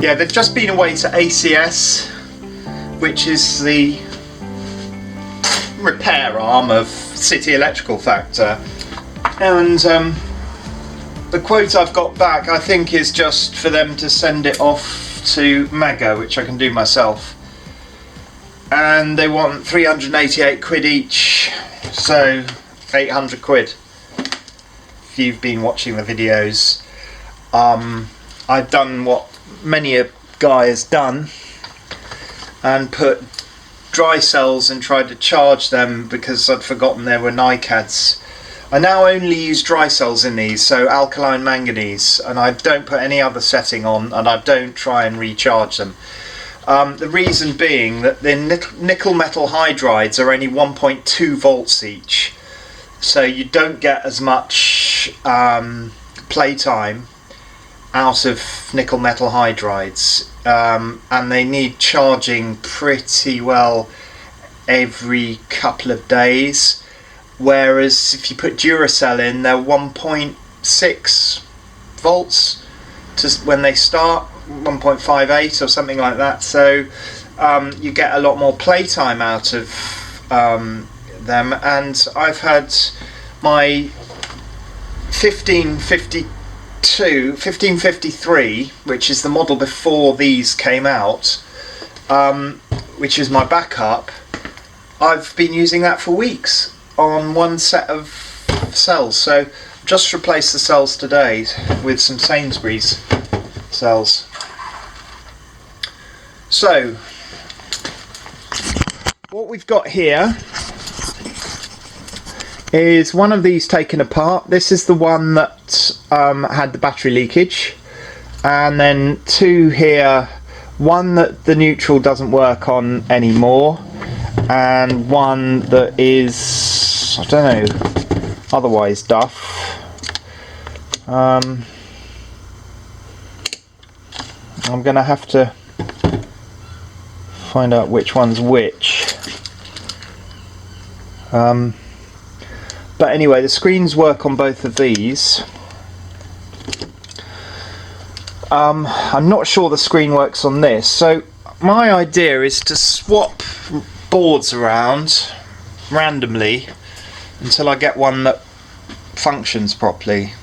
Yeah, they've just been away to ACS, which is the repair arm of City Electrical Factor, and the quote I've got back I think is just for them to send it off to Megger, which I can do myself, and they want 388 quid each, so 800 quid. If you've been watching the videos, I've done what many a guy has done and put dry cells and tried to charge them because I'd forgotten there were NiCads. I now only use dry cells in these, so alkaline manganese, and I don't put any other setting on, and I don't try and recharge them. The reason being that the nickel metal hydrides are only 1.2 volts each, so you don't get as much playtime out of nickel metal hydrides, and they need charging pretty well every couple of days, whereas if you put Duracell in, they're 1.6 volts to when they start, 1.58 or something like that, so you get a lot more playtime out of them. And I've had my 1553, which is the model before these came out, which is my backup. I've been using that for weeks on one set of cells, so just replaced the cells today with some Sainsbury's cells. So what we've got here is one of these taken apart. This is the one that had the battery leakage, and then two here, one that the neutral doesn't work on anymore, and one that is, I don't know, otherwise duff. I'm gonna have to find out which one's which. But anyway, the screens work on both of these. I'm not sure the screen works on this, so my idea is to swap boards around randomly until I get one that functions properly.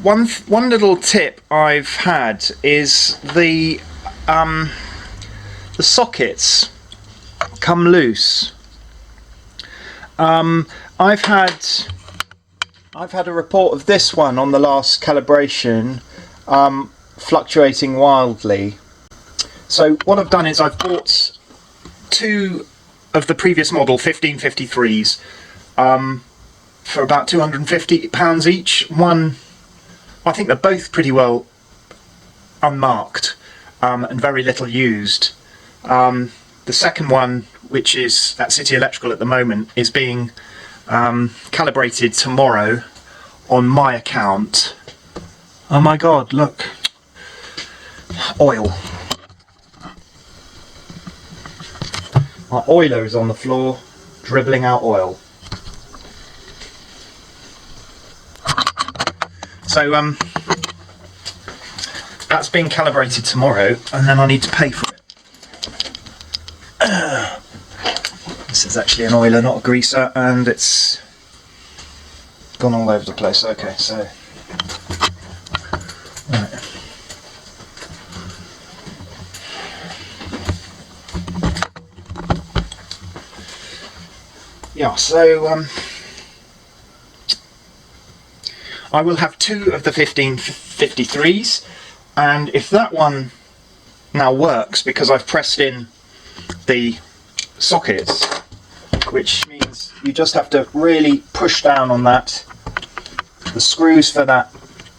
One little tip I've had is the sockets come loose. I've had a report of this one on the last calibration fluctuating wildly. So what I've done is I've bought two of the previous model 1553s for about £250 each. One, I think they're both pretty well unmarked and very little used. The second one, which is at City Electrical at the moment, is being calibrated tomorrow on my account. Oh my god, look. Oil. My oiler is on the floor, dribbling out oil. So that's being calibrated tomorrow, and then I need to pay for it. This is actually an oiler, not a greaser, and it's gone all over the place. Okay, so right. Yeah, so I will have two of the 1553s, and if that one now works because I've pressed in the sockets, which means you just have to really push down on that. The screws for that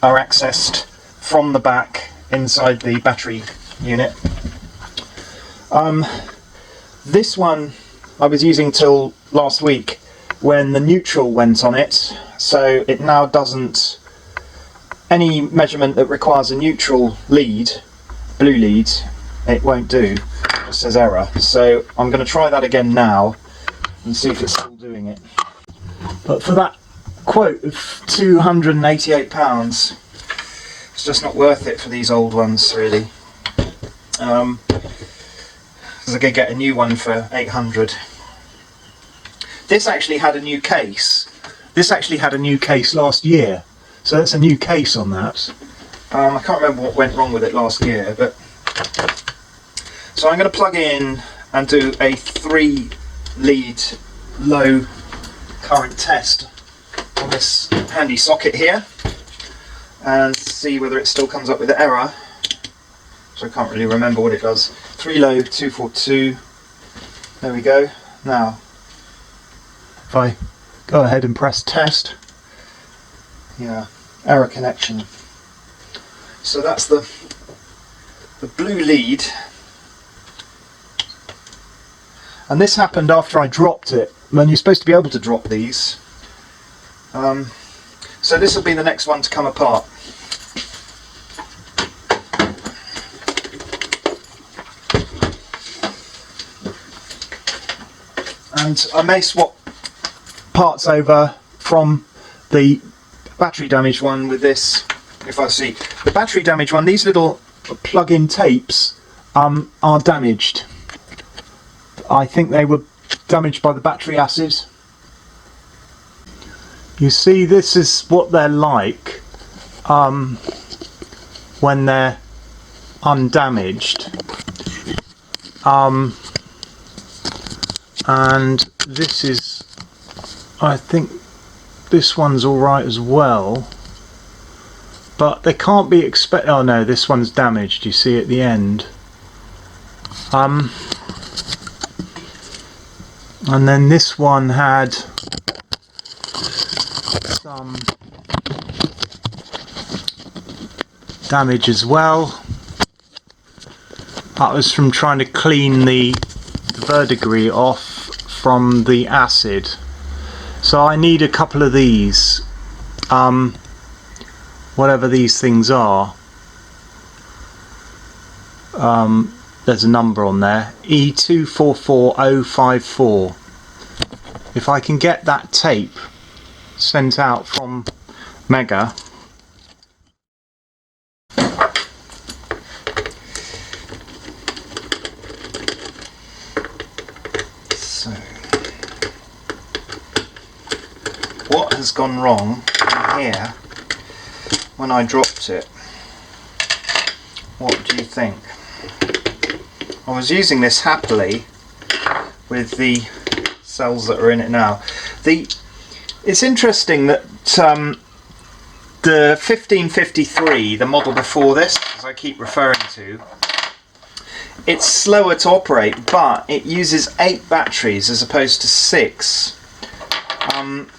are accessed from the back inside the battery unit. This one I was using till last week when the neutral went on it, so it now doesn't, any measurement that requires a neutral lead, blue lead, it won't do. It says error. So I'm going to try that again now and see if it's still doing it. But for that quote of £288, it's just not worth it for these old ones, really. because I could get a new one for 800. This actually had a new case. This actually had a new case last year, so that's a new case on that. I can't remember what went wrong with it last year, but so I'm going to plug in and do a 3-lead low current test on this handy socket here and see whether it still comes up with an error. So I can't really remember what it does. 3 low, 242. There we go. Now, if I go ahead and press test, yeah, error connection. So that's the blue lead, and this happened after I dropped it. And you're supposed to be able to drop these. So this will be the next one to come apart. And I may swap parts over from the battery damaged one with this. If I see the battery damaged one, these little plug-in tapes are damaged. I think they were damaged by the battery acid. You see, this is what they're like when they're undamaged. And this is, I think this one's alright as well. But they can't be oh no, this one's damaged, you see at the end. And then this one had some damage as well. That was from trying to clean the verdigris off from the acid. So I need a couple of these. Whatever these things are, there's a number on there, E244054. If I can get that tape sent out from Megger, so what has gone wrong here when I dropped it? What do you think? I was using this happily with the cells that are in it now. It's interesting that the 1553, the model before this, as I keep referring to, it's slower to operate, but it uses 8 batteries as opposed to 6.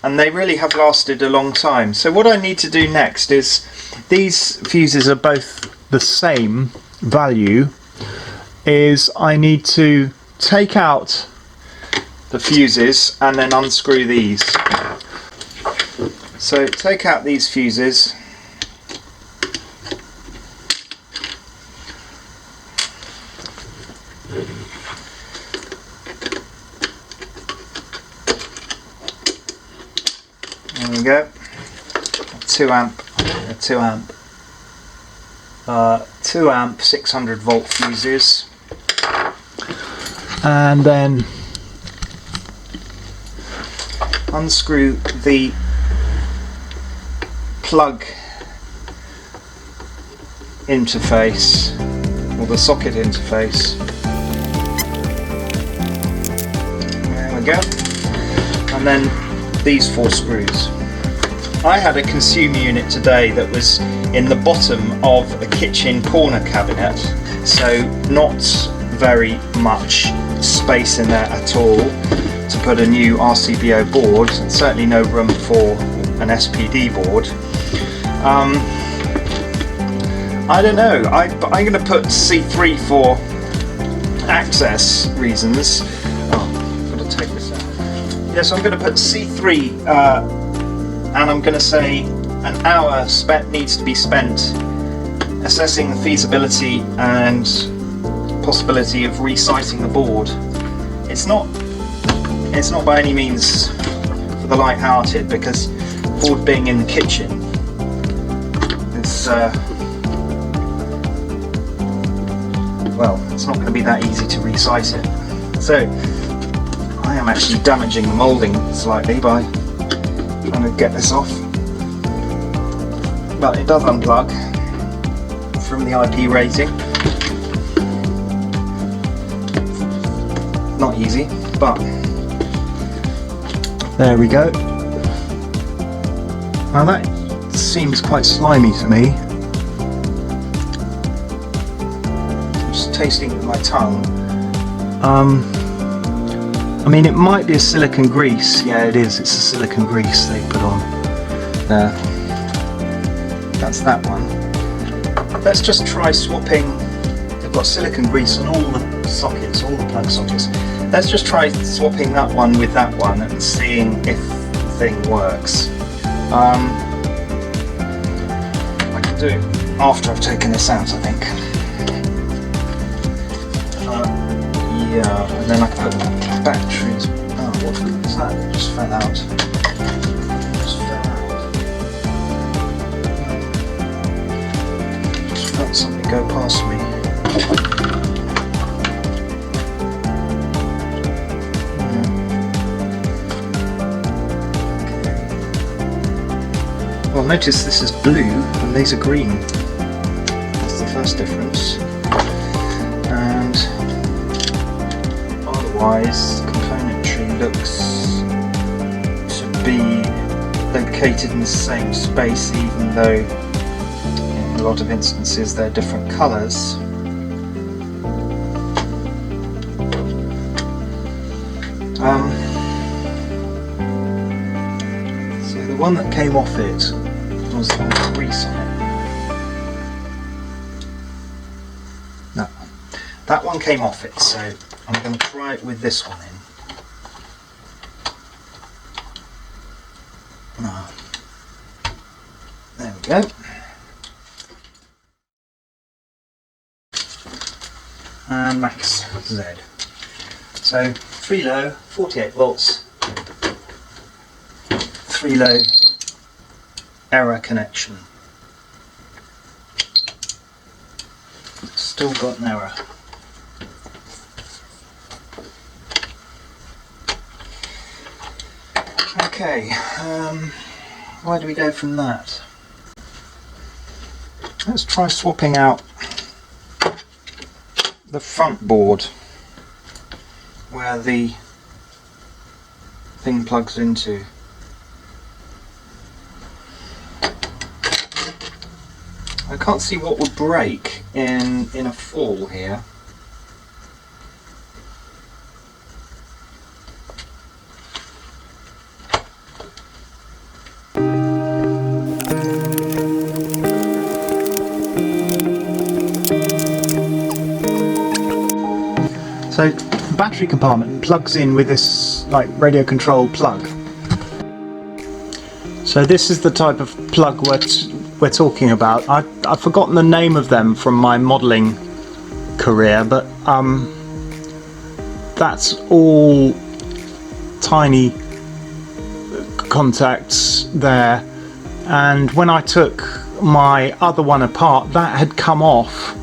And they really have lasted a long time. So what I need to do next is, these fuses are both the same value, is I need to take out the fuses and then unscrew these. So take out these fuses. There we go. 2 amp 600 volt fuses, and then unscrew the plug interface, or the socket interface. There we go. And then these 4 screws. I had a consumer unit today that was in the bottom of a kitchen corner cabinet, so not very much space in there at all to put a new RCBO board, and certainly no room for an SPD board. I don't know, I'm going to put C3 for access reasons. Oh, I've got to take this out. Yes, I'm going to put C3 and I'm going to say an hour needs to be spent assessing the feasibility and possibility of resiting the board. It's not by any means for the light-hearted, because the board being in the kitchen, well, it's not going to be that easy to resize it. So I am actually damaging the moulding slightly by trying to get this off. But it does unplug from the IP rating. Not easy, but there we go. Now that seems quite slimy to me. Just tasting it with my tongue. I mean, it might be a silicone grease. Yeah, it is. It's a silicone grease they put on there. That's that one. Let's just try swapping. They've got silicone grease on all the sockets, all the plug sockets. Let's just try swapping that one with that one and seeing if the thing works. I can do it after I've taken this out, I think. Yeah, and then I can put batteries. Oh, what is that? It just fell out. Just felt something go past me. Well, notice this is blue and these are green. That's the first difference. And otherwise, the componentry looks to be located in the same space, even though in a lot of instances they're different colours. So the one that came off it was the one with grease on it. No, that one came off it, so I'm going to try it with this one in. Oh. There we go. And max Z. So 3 low, 48 volts, 3 low, error connection. Still got an error. Okay, where do we go from that? Let's try swapping out the front board where the thing plugs into. I can't see what would break in a fall here. So the battery compartment plugs in with this like radio control plug. So this is the type of plug we're talking about. I've forgotten the name of them from my modelling career, but that's all tiny contacts there, and when I took my other one apart, that had come off.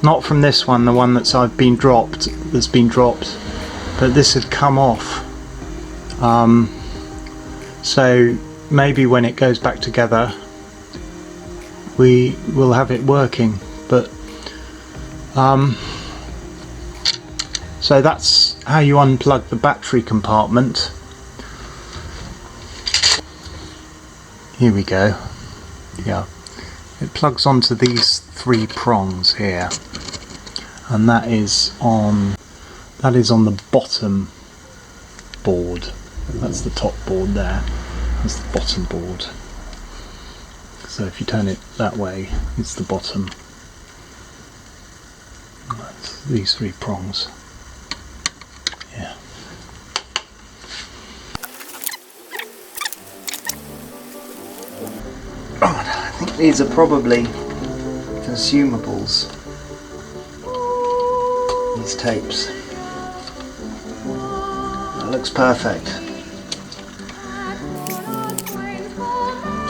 Not from this one, the one that's been dropped, but this had come off. So maybe when it goes back together we will have it working, but so that's how you unplug the battery compartment. Here we go. Yeah, it plugs onto these 3 prongs here, and that is on the bottom board. That's the top board there. That's the bottom board. So if you turn it that way, it's the bottom. That's these 3 prongs. Yeah. Oh, I think these are probably consumables. These tapes. That looks perfect.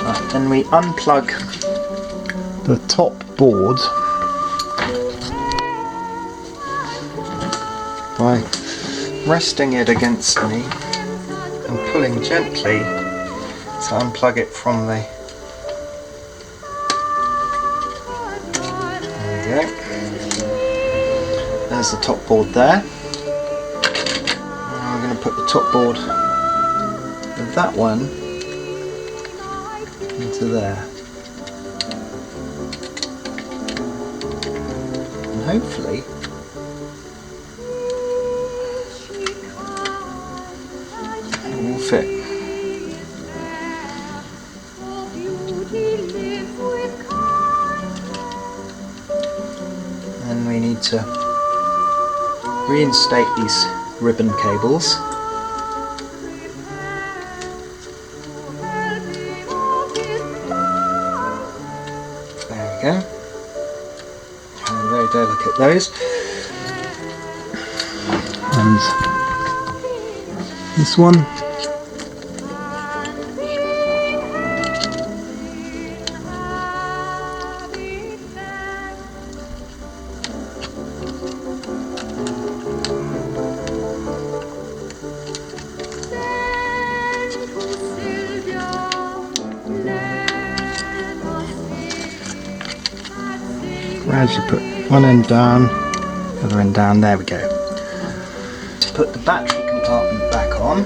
Right, then we unplug the top board by resting it against me and pulling gently to unplug it from the... There we go. There's the top board there. Now I'm going to put the top board of that one into there. And hopefully it will fit. And we need to reinstate these ribbon cables. There we go. And very delicate those. And this one. Gradually put one end down, other end down, there we go. To put the battery compartment back on,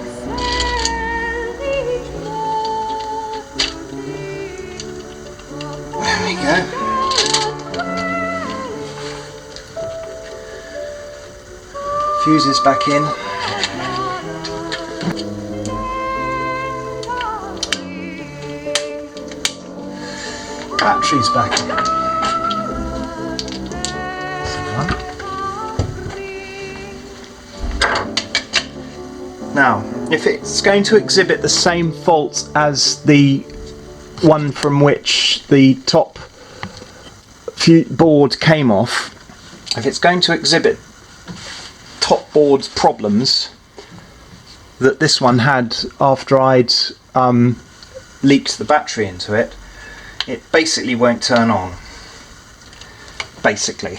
there we go. Fuses back in. Batteries back in. Now, if it's going to exhibit the same faults as the one from which the top board came off, if it's going to exhibit top board problems that this one had after I'd leaked the battery into it, it basically won't turn on. Basically,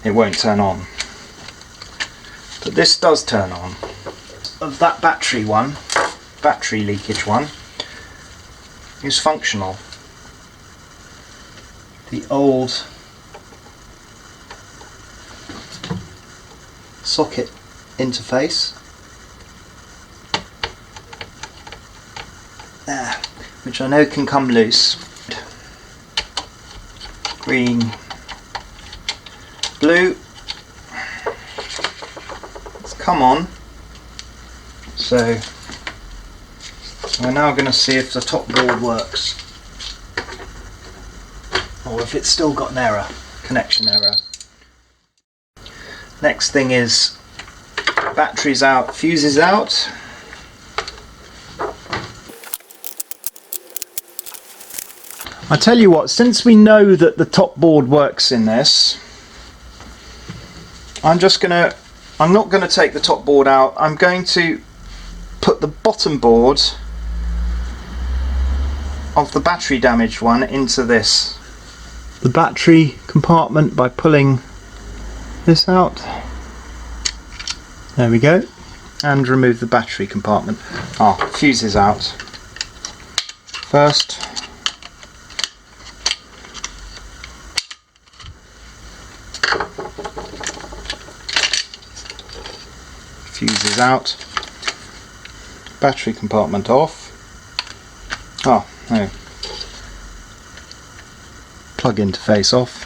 it won't turn on. But this does turn on. Of that battery leakage one, is functional. The old socket interface there, which I know can come loose. Green, blue. Come on. So we're now going to see if the top board works, or if it's still got an error, connection error. Next thing is batteries out, fuses out. I tell you what, since we know that the top board works in this, I'm not going to take the top board out. I'm going to put the bottom board of the battery damaged one into this. The battery compartment by pulling this out. There we go. And remove the battery compartment. Fuses out. First. Fuses out, battery compartment off. Oh no, plug interface off.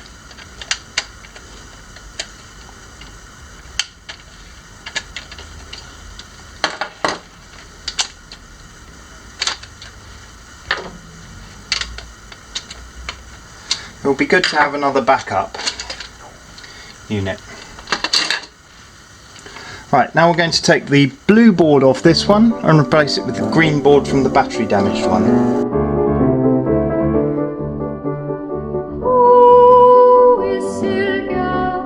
It will be good to have another backup unit. Right, now we're going to take the blue board off this one and replace it with the green board from the battery damaged one. Who is Sylvia?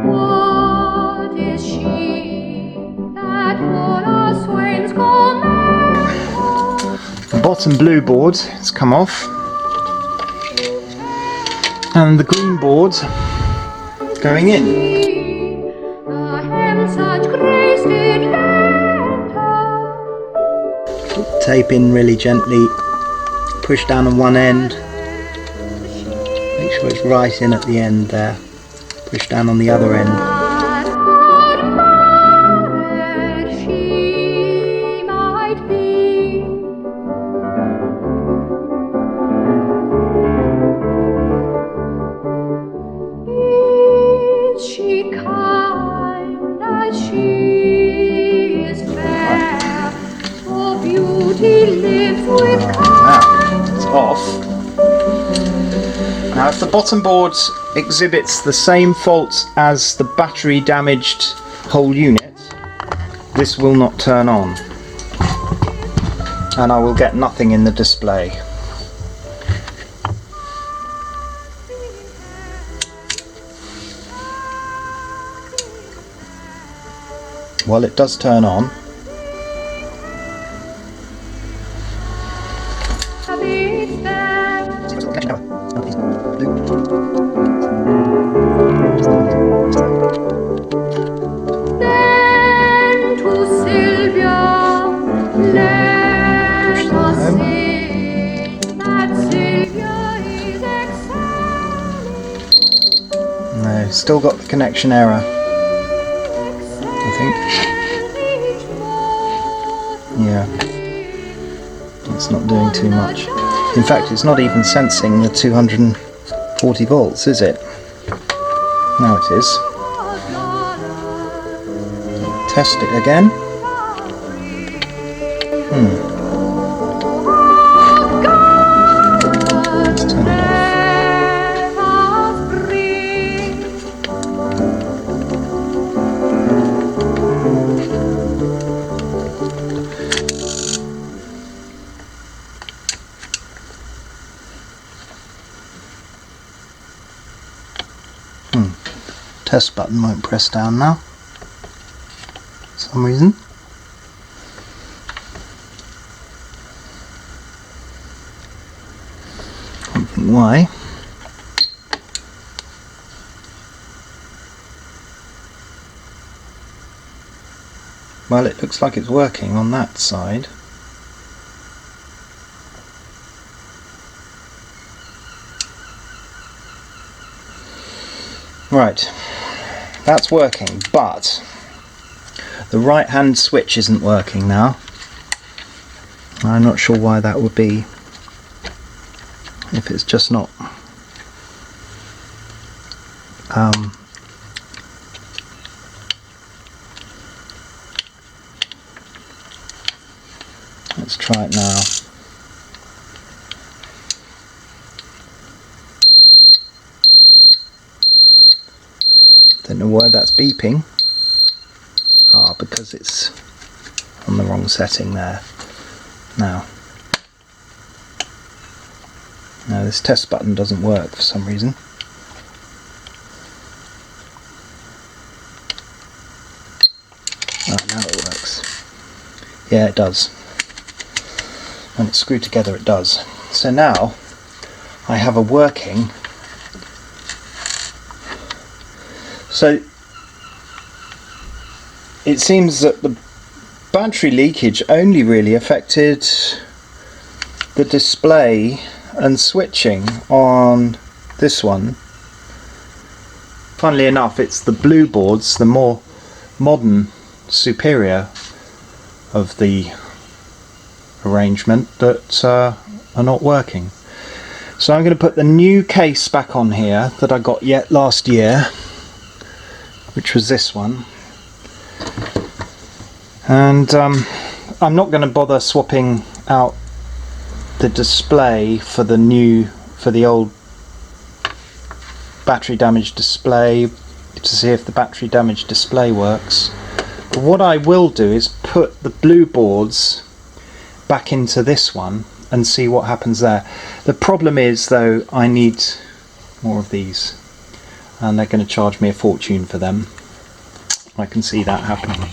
What is she? That all our swains call Megger. The bottom blue board has come off, and the green board is going in. tape in really gently, push down on one end, make sure it's right in at the end there, push down on the other end. She might be. Is she kind as she is fair? For beauty lives with Now it's off. Now if the bottom board exhibits the same faults as the battery damaged whole unit, this will not turn on and I will get nothing in the display. Well, it does turn on. Then to Sylvia, let us sing that Sylvia is excelling. No, still got the connection error, I think. Yeah, it's not doing too much. In fact, it's not even sensing the 240 volts, is it? Now it is. Test it again. Let's turn it off. Test button won't press down now for some reason. Can't think why. Well, it looks like it's working on that side. Right, that's working, but the right hand switch isn't working now. I'm not sure why that would be, if it's just not let's try it now. Don't know why that's beeping. Ah, because it's on the wrong setting there. Now, this test button doesn't work for some reason. Ah, now it works. Yeah, it does. When it's screwed together, it does. So now I have a working. So it seems that the battery leakage only really affected the display and switching on this one. Funnily enough, it's the blue boards, the more modern, superior of the arrangement, that are not working. So I'm going to put the new case back on here that I got last year, which was this one, and I'm not going to bother swapping out the display for the old battery damaged display to see if the battery damaged display works. But what I will do is put the blue boards back into this one and see what happens there. The problem is, though, I need more of these, and they're going to charge me a fortune for them. I can see that happening.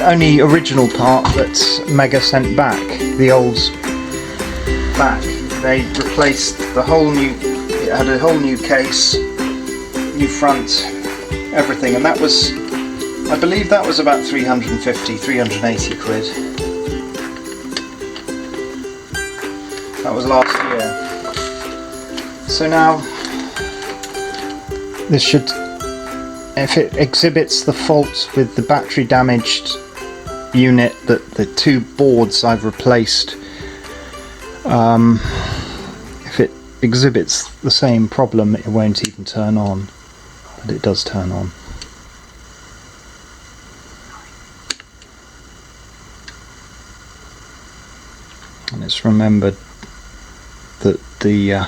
only original part that Megger sent back, the old back. They replaced the whole new, it had a whole new case, new front, everything, and that was, I believe that was about 350, 380 quid. That was last year. So now, this should, if it exhibits the fault with the battery damaged unit, that the two boards I've replaced, if it exhibits the same problem, it won't even turn on, but it does turn on. And it's remembered that the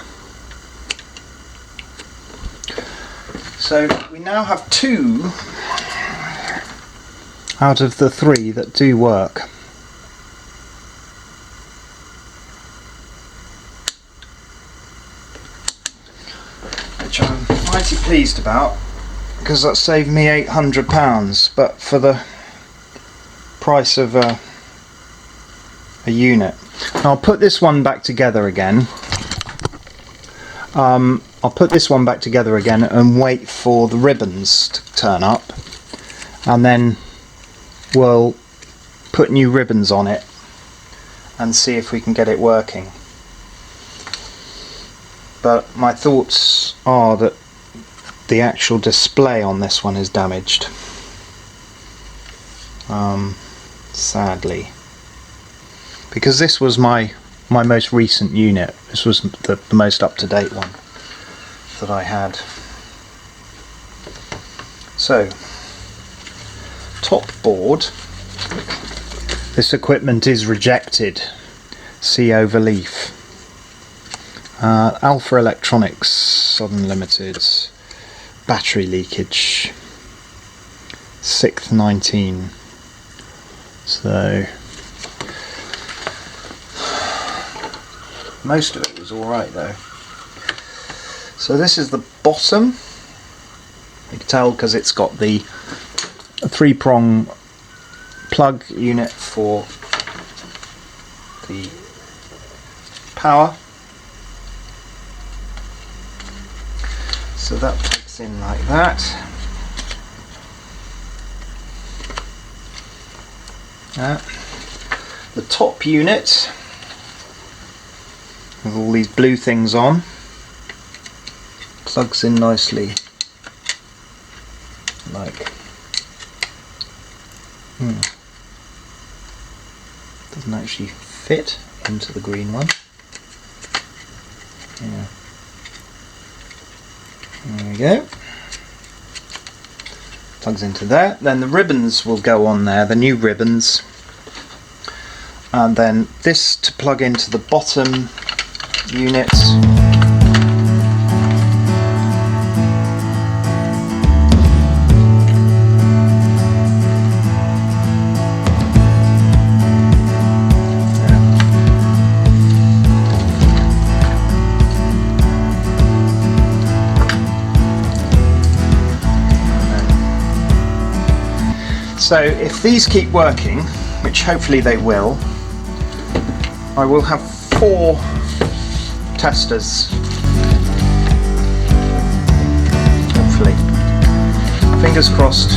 so we now have 2 out of the 3 that do work. Which I'm mighty pleased about, because that saved me £800, but for the price of a unit. Now I'll put this one back together again. I'll put this one back together again and wait for the ribbons to turn up, and then we'll put new ribbons on it and see if we can get it working. But my thoughts are that the actual display on this one is damaged, sadly, because this was my most recent unit. This was the most up-to-date one that I had. So, top board. This equipment is rejected. See over leaf. Alpha Electronics, Southern Limited. Battery leakage. 6th 19. So most of it was alright though. So this is the bottom. You can tell because it's got the 3-prong plug unit for the power. So that plugs in like that. The top unit with all these blue things on plugs in nicely, like doesn't actually fit into the green one. Yeah, there we go. Plugs into there. Then the ribbons will go on there, the new ribbons, and then this to plug into the bottom unit. So if these keep working, which hopefully they will, I will have 4 testers, hopefully. Fingers crossed.